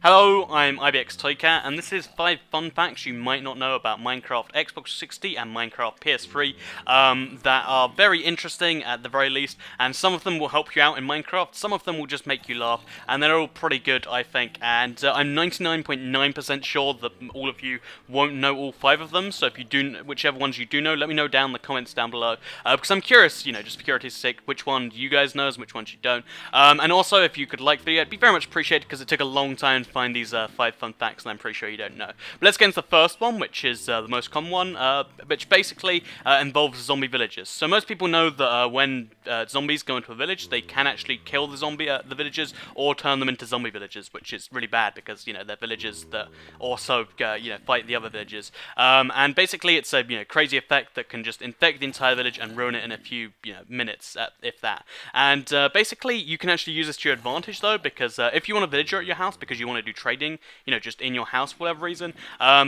Hello, I'm IBXToyCat, and this is 5 fun facts you might not know about Minecraft Xbox 360 and Minecraft PS3 that are very interesting at the very least, and some of them will help you out in Minecraft, some of them will just make you laugh, and they're all pretty good, I think, and I'm 99.9% sure that all of you won't know all 5 of them, so if you do, whichever ones you do know, let me know down in the comments down below, because I'm curious, you know, just for curiosity's sake, which one you guys know and which ones you don't, and also if you could like the video, it'd be very much appreciated because it took a long time to find these 5 fun facts, and I'm pretty sure you don't know. But let's get into the first one, which is the most common one, which basically involves zombie villagers. So most people know that when zombies go into a village, they can actually kill the villagers, or turn them into zombie villagers, which is really bad because, you know, they're villagers that also, you know, fight the other villagers. And basically it's a, you know, crazy effect that can just infect the entire village and ruin it in a few, you know, minutes, if that. And basically you can actually use this to your advantage though, because if you want a villager at your house because you want to do trading, you know, just in your house for whatever reason,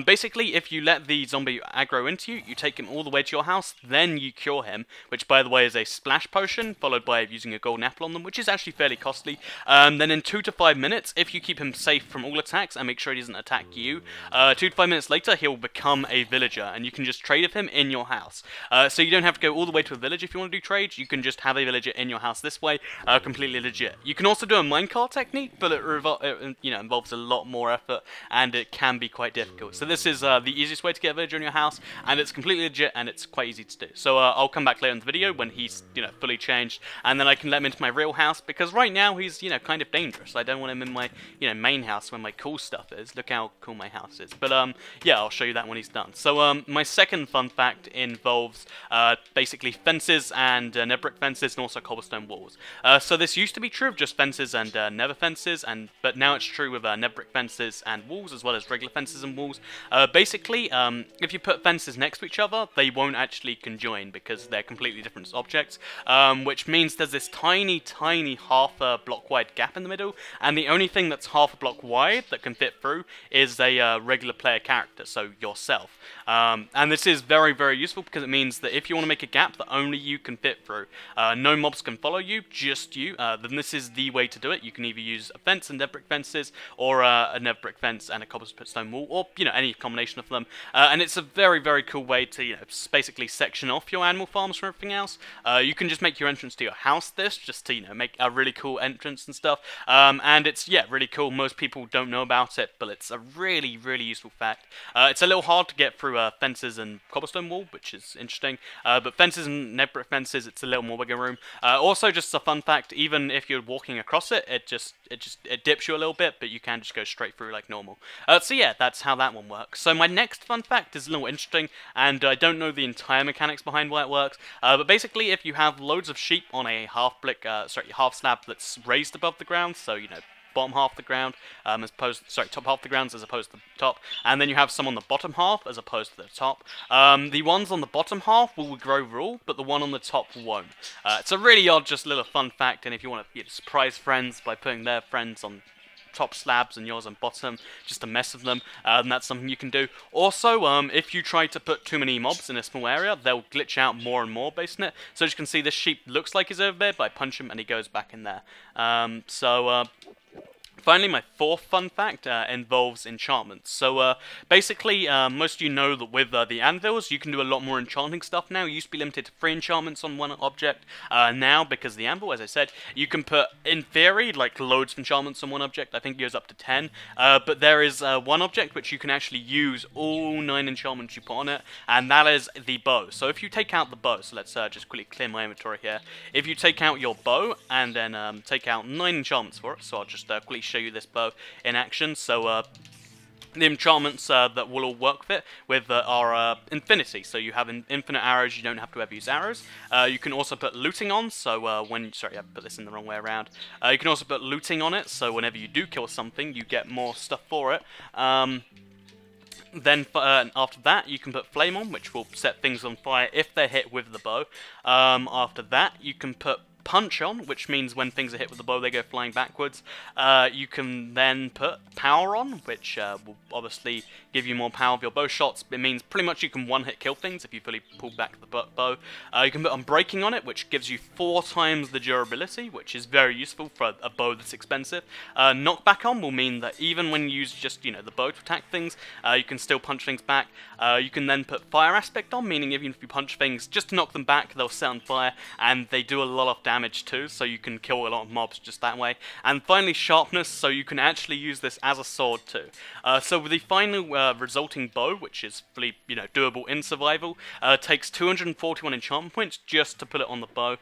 basically if you let the zombie aggro into you, you take him all the way to your house, then you cure him, which by the way is a splash potion, followed by using a golden apple on them, which is actually fairly costly. Then in 2 to 5 minutes, if you keep him safe from all attacks and make sure he doesn't attack you, 2 to 5 minutes later he'll become a villager, and you can just trade with him in your house. So you don't have to go all the way to a village if you want to do trades, you can just have a villager in your house this way, completely legit. You can also do a minecart technique, but it you know, involves a lot more effort, and it can be quite difficult. So this is the easiest way to get a villager in your house, and it's completely legit, and it's quite easy to do. So I'll come back later in the video when he's, you know, fully changed, and then I can let him into my real house, because right now he's, you know, kind of dangerous. I don't want him in my, you know, main house where my cool stuff is. Look how cool my house is. But yeah, I'll show you that when he's done. So my second fun fact involves basically fences and nether brick fences, and also cobblestone walls. So this used to be true of just fences and nether fences, but now it's true with nether brick fences and walls, as well as regular fences and walls. Basically, if you put fences next to each other, they won't actually conjoin because they're completely different objects, which means there's this tiny half a block wide gap in the middle, and the only thing that's half a block wide that can fit through is a regular player character, so yourself. And this is very useful because it means that if you want to make a gap that only you can fit through, no mobs can follow you, just you, then this is the way to do it. You can either use a fence and nether brick fences, or a nether brick fence and a cobblestone wall, or, you know, any combination of them. And it's a very cool way to, you know, basically section off your animal farms from everything else. You can just make your entrance to your house just to, you know, make a really cool entrance and stuff. And it's, yeah, really cool. Most people don't know about it, but it's a really useful fact. It's a little hard to get through fences and cobblestone wall, which is interesting. But fences and nether brick fences, it's a little more wiggle room. Also, just a fun fact, even if you're walking across it, it dips you a little bit, but you can just go straight through like normal. So yeah, that's how that one works. So my next fun fact is a little interesting, and I don't know the entire mechanics behind why it works, but basically if you have loads of sheep on a half slab that's raised above the ground, so, you know, bottom half of the ground top half of the ground as opposed to the top, and then you have some on the bottom half as opposed to the top. The ones on the bottom half will grow raw, but the one on the top won't. It's a really odd, just little fun fact, and if you want to, you know, surprise friends by putting their friends on top slabs and yours on bottom, just to mess with them, that's something you can do. Also, if you try to put too many mobs in a small area, they'll glitch out more and more based on it. So as you can see, this sheep looks like he's over there, but I punch him and he goes back in there. Finally, my fourth fun fact involves enchantments. So basically, most of you know that with the anvils, you can do a lot more enchanting stuff now. You used to be limited to 3 enchantments on one object. Now, because of the anvil, as I said, you can put, in theory, like loads of enchantments on one object. I think it goes up to 10. But there is one object which you can actually use all 9 enchantments you put on it, and that is the bow. So if you take out the bow, so let's just quickly clear my inventory here. If you take out your bow and then take out 9 enchantments for it, so I'll just quickly show you this bow in action. So the enchantments that will all work with are infinity. So you have infinite arrows, you don't have to ever use arrows. You can also put looting on, so sorry, I put this in the wrong way around. You can also put looting on it, so whenever you do kill something, you get more stuff for it. Then after that, you can put flame on, which will set things on fire if they're hit with the bow. After that, you can put punch on, which means when things are hit with the bow, they go flying backwards. You can then put power on, which will obviously give you more power of your bow shots. It means pretty much you can one-hit kill things if you fully pull back the bow. You can put Unbreaking on it, which gives you 4 times the durability, which is very useful for a bow that's expensive. Knockback on will mean that even when you use just, you know, the bow to attack things, you can still punch things back. You can then put Fire Aspect on, meaning even if you punch things just to knock them back, they'll set on fire, and they do a lot of damage too, so you can kill a lot of mobs just that way. And finally, Sharpness, so you can actually use this as a sword too. So with the final resulting bow, which is fully, you know, doable in survival, takes 241 enchantment points just to put it on the bow.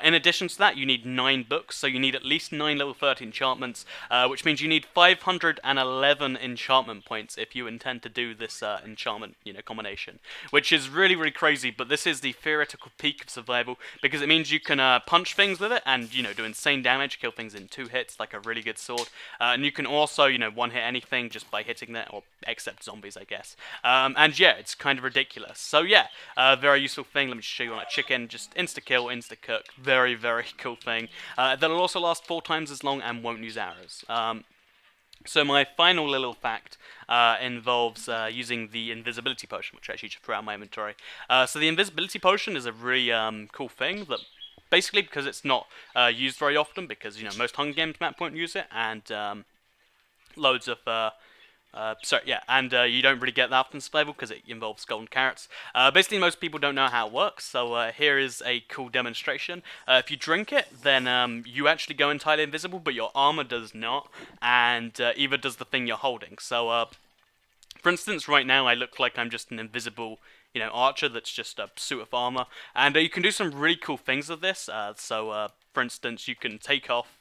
In addition to that, you need 9 books, so you need at least 9 level 30 enchantments, which means you need 511 enchantment points if you intend to do this enchantment, you know, combination, which is really, really crazy. But this is the theoretical peak of survival, because it means you can punch things with it and, you know, do insane damage, kill things in 2 hits like a really good sword, and you can also, you know, one-hit anything just by hitting that, or except zombies, I guess. And yeah, it's kind of ridiculous. So yeah, very useful thing. Let me just show you on a chicken, just insta-kill, insta-cook. Very, very cool thing. That'll also last 4 times as long and won't use arrows. So my final little fact involves using the Invisibility Potion, which I actually just threw out of my inventory. So the Invisibility Potion is a really cool thing that, basically, because it's not used very often, because, you know, most Hunger Games map won't use it, and loads of you don't really get that often in survival because it involves golden carrots. Basically, most people don't know how it works, so here is a cool demonstration. If you drink it, then you actually go entirely invisible, but your armor does not, and either does the thing you're holding. So, for instance, right now I look like I'm just an invisible, you know, archer that's just a suit of armor, and you can do some really cool things with this. For instance, you can take off,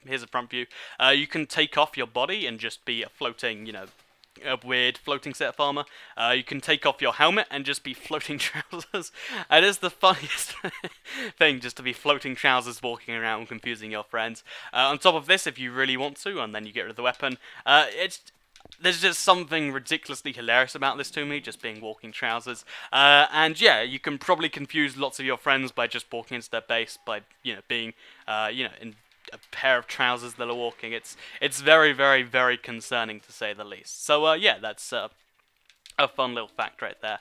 here's a front view, you can take off your body and just be a floating, you know, a weird floating set of armor. You can take off your helmet and just be floating trousers. It is the funniest thing, just to be floating trousers walking around and confusing your friends. On top of this, if you really want to, and then you get rid of the weapon, there's just something ridiculously hilarious about this to me, just being walking trousers. And yeah, you can probably confuse lots of your friends by just walking into their base by, you know, being, in a pair of trousers that are walking. It's very, very, very concerning, to say the least. So yeah, that's a fun little fact right there.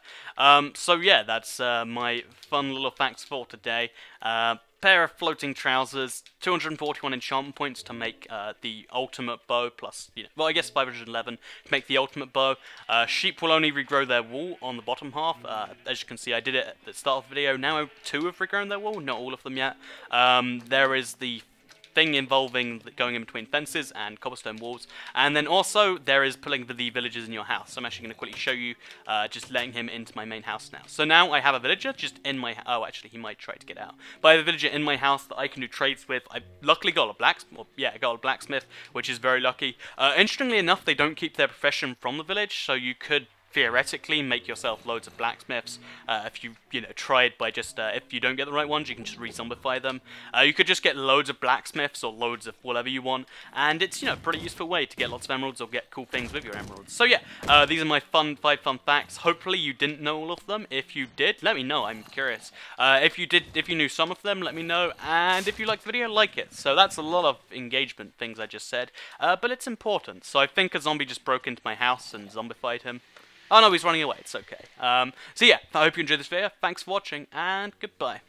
So yeah, that's my fun little facts for today. Pair of floating trousers, 241 enchantment points to make the ultimate bow, plus, you know, well, I guess 511 to make the ultimate bow. Sheep will only regrow their wool on the bottom half. As you can see, I did it at the start of the video. Now 2 have regrown their wool, not all of them yet. There is the thing involving going in between fences and cobblestone walls, and then also there is pulling the villagers in your house. So I'm actually going to quickly show you, just letting him into my main house now. So now I have a villager just in my, oh, actually he might try to get out, but I have a villager in my house that I can do trades with. I luckily got a blacksmith, which is very lucky. Interestingly enough, they don't keep their profession from the village, so you could theoretically make yourself loads of blacksmiths if you tried by just if you don't get the right ones, you can just re-zombify them. You could just get loads of blacksmiths or loads of whatever you want, and it's a pretty useful way to get lots of emeralds or get cool things with your emeralds. So yeah, these are my 5 fun facts. Hopefully you didn't know all of them. If you did, let me know. I'm curious. If you knew some of them, let me know. And if you liked the video, like it. So that's a lot of engagement things I just said, but it's important. So I think a zombie just broke into my house and zombified him. Oh no, he's running away, it's okay. So yeah, I hope you enjoyed this video, thanks for watching, and goodbye.